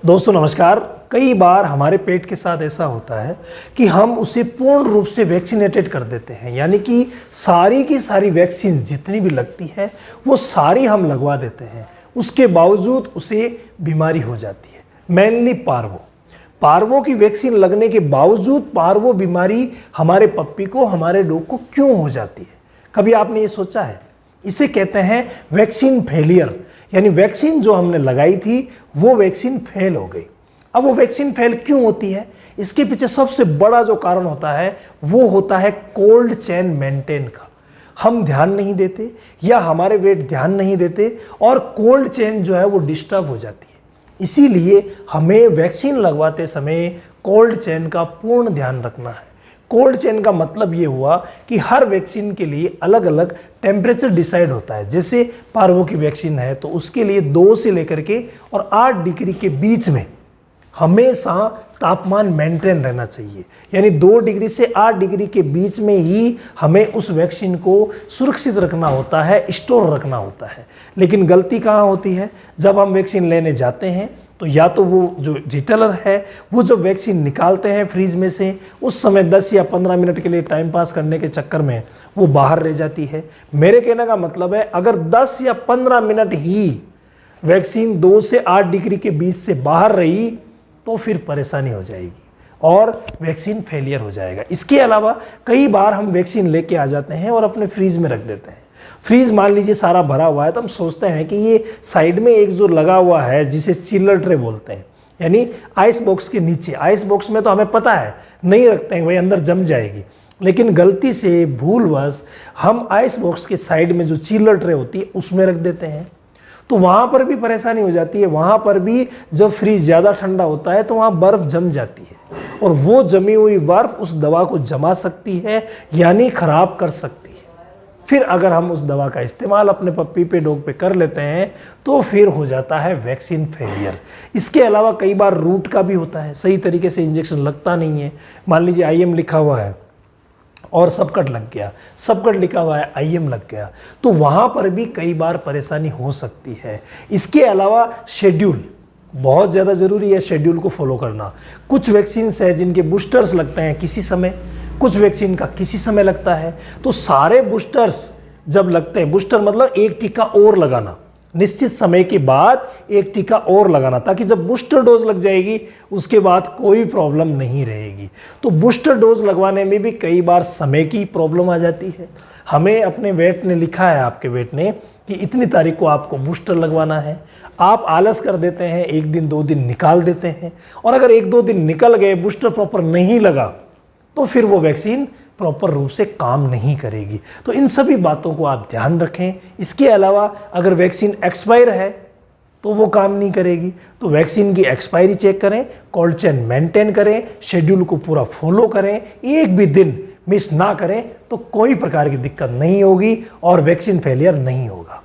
दोस्तों नमस्कार। कई बार हमारे पेट के साथ ऐसा होता है कि हम उसे पूर्ण रूप से वैक्सीनेटेड कर देते हैं, यानी कि सारी की सारी वैक्सीन जितनी भी लगती है वो सारी हम लगवा देते हैं। उसके बावजूद उसे बीमारी हो जाती है। मेनली पार्वो की वैक्सीन लगने के बावजूद पार्वो बीमारी हमारे पप्पी को, हमारे डॉग को क्यों हो जाती है? कभी आपने ये सोचा है? इसे कहते हैं वैक्सीन फेलियर, यानी वैक्सीन जो हमने लगाई थी वो वैक्सीन फेल हो गई। अब वो वैक्सीन फेल क्यों होती है? इसके पीछे सबसे बड़ा जो कारण होता है वो होता है कोल्ड चेन मेंटेन का। हम ध्यान नहीं देते या हमारे वेट ध्यान नहीं देते और कोल्ड चेन जो है वो डिस्टर्ब हो जाती है। इसीलिए हमें वैक्सीन लगवाते समय कोल्ड चेन का पूर्ण ध्यान रखना है। कोल्ड चेन का मतलब ये हुआ कि हर वैक्सीन के लिए अलग अलग टेम्परेचर डिसाइड होता है। जैसे पार्वो की वैक्सीन है तो उसके लिए 2 से लेकर के और 8 डिग्री के बीच में हमेशा तापमान मेंटेन रहना चाहिए, यानी 2 डिग्री से 8 डिग्री के बीच में ही हमें उस वैक्सीन को सुरक्षित रखना होता है, स्टोर रखना होता है। लेकिन गलती कहाँ होती है? जब हम वैक्सीन लेने जाते हैं तो या तो वो जो रिटेलर है वो जो वैक्सीन निकालते हैं फ्रीज में से, उस समय 10 या 15 मिनट के लिए टाइम पास करने के चक्कर में वो बाहर रह जाती है। मेरे कहने का मतलब है अगर 10 या 15 मिनट ही वैक्सीन 2 से 8 डिग्री के बीच से बाहर रही तो फिर परेशानी हो जाएगी और वैक्सीन फेलियर हो जाएगा। इसके अलावा कई बार हम वैक्सीन लेके आ जाते हैं और अपने फ्रीज में रख देते हैं। फ्रीज मान लीजिए सारा भरा हुआ है तो हम सोचते हैं कि ये साइड में एक जो लगा हुआ है जिसे चिल्लर ट्रे बोलते हैं, यानी आइस बॉक्स के नीचे। आइस बॉक्स में तो हमें पता है नहीं रखते हैं, भाई अंदर जम जाएगी। लेकिन गलती से भूलवश हम आइस बॉक्स के साइड में जो चिल्लर ट्रे होती है उसमें रख देते हैं, तो वहाँ पर भी परेशानी हो जाती है। वहाँ पर भी जब फ्रीज ज़्यादा ठंडा होता है तो वहाँ बर्फ़ जम जाती है और वो जमी हुई बर्फ़ उस दवा को जमा सकती है, यानी ख़राब कर सकती है। फिर अगर हम उस दवा का इस्तेमाल अपने पप्पी पे, डॉग पे कर लेते हैं तो फिर हो जाता है वैक्सीन फेलियर। इसके अलावा कई बार रूट का भी होता है, सही तरीके से इंजेक्शन लगता नहीं है। मान लीजिए IM लिखा हुआ है और सबकट लग गया, सबकट लिखा हुआ है IM लग गया, तो वहाँ पर भी कई बार परेशानी हो सकती है। इसके अलावा शेड्यूल बहुत ज़्यादा ज़रूरी है, शेड्यूल को फॉलो करना। कुछ वैक्सीन्स है जिनके बूस्टर्स लगते हैं किसी समय, कुछ वैक्सीन का किसी समय लगता है। तो सारे बूस्टर्स जब लगते हैं, बूस्टर मतलब एक टीका और लगाना, निश्चित समय के बाद एक टीका और लगाना, ताकि जब बूस्टर डोज लग जाएगी उसके बाद कोई प्रॉब्लम नहीं रहेगी। तो बूस्टर डोज लगवाने में भी कई बार समय की प्रॉब्लम आ जाती है। हमें अपने वेट ने लिखा है, आपके वेट ने, कि इतनी तारीख को आपको बूस्टर लगवाना है। आप आलस कर देते हैं, 1 दिन 2 दिन निकाल देते हैं, और अगर 1-2 दिन निकल गए, बूस्टर प्रॉपर नहीं लगा तो फिर वो वैक्सीन प्रॉपर रूप से काम नहीं करेगी। तो इन सभी बातों को आप ध्यान रखें। इसके अलावा अगर वैक्सीन एक्सपायर है तो वो काम नहीं करेगी, तो वैक्सीन की एक्सपायरी चेक करें, कोल्ड चेन मेंटेन करें, शेड्यूल को पूरा फॉलो करें, एक भी दिन मिस ना करें तो कोई प्रकार की दिक्कत नहीं होगी और वैक्सीन फेलियर नहीं होगा।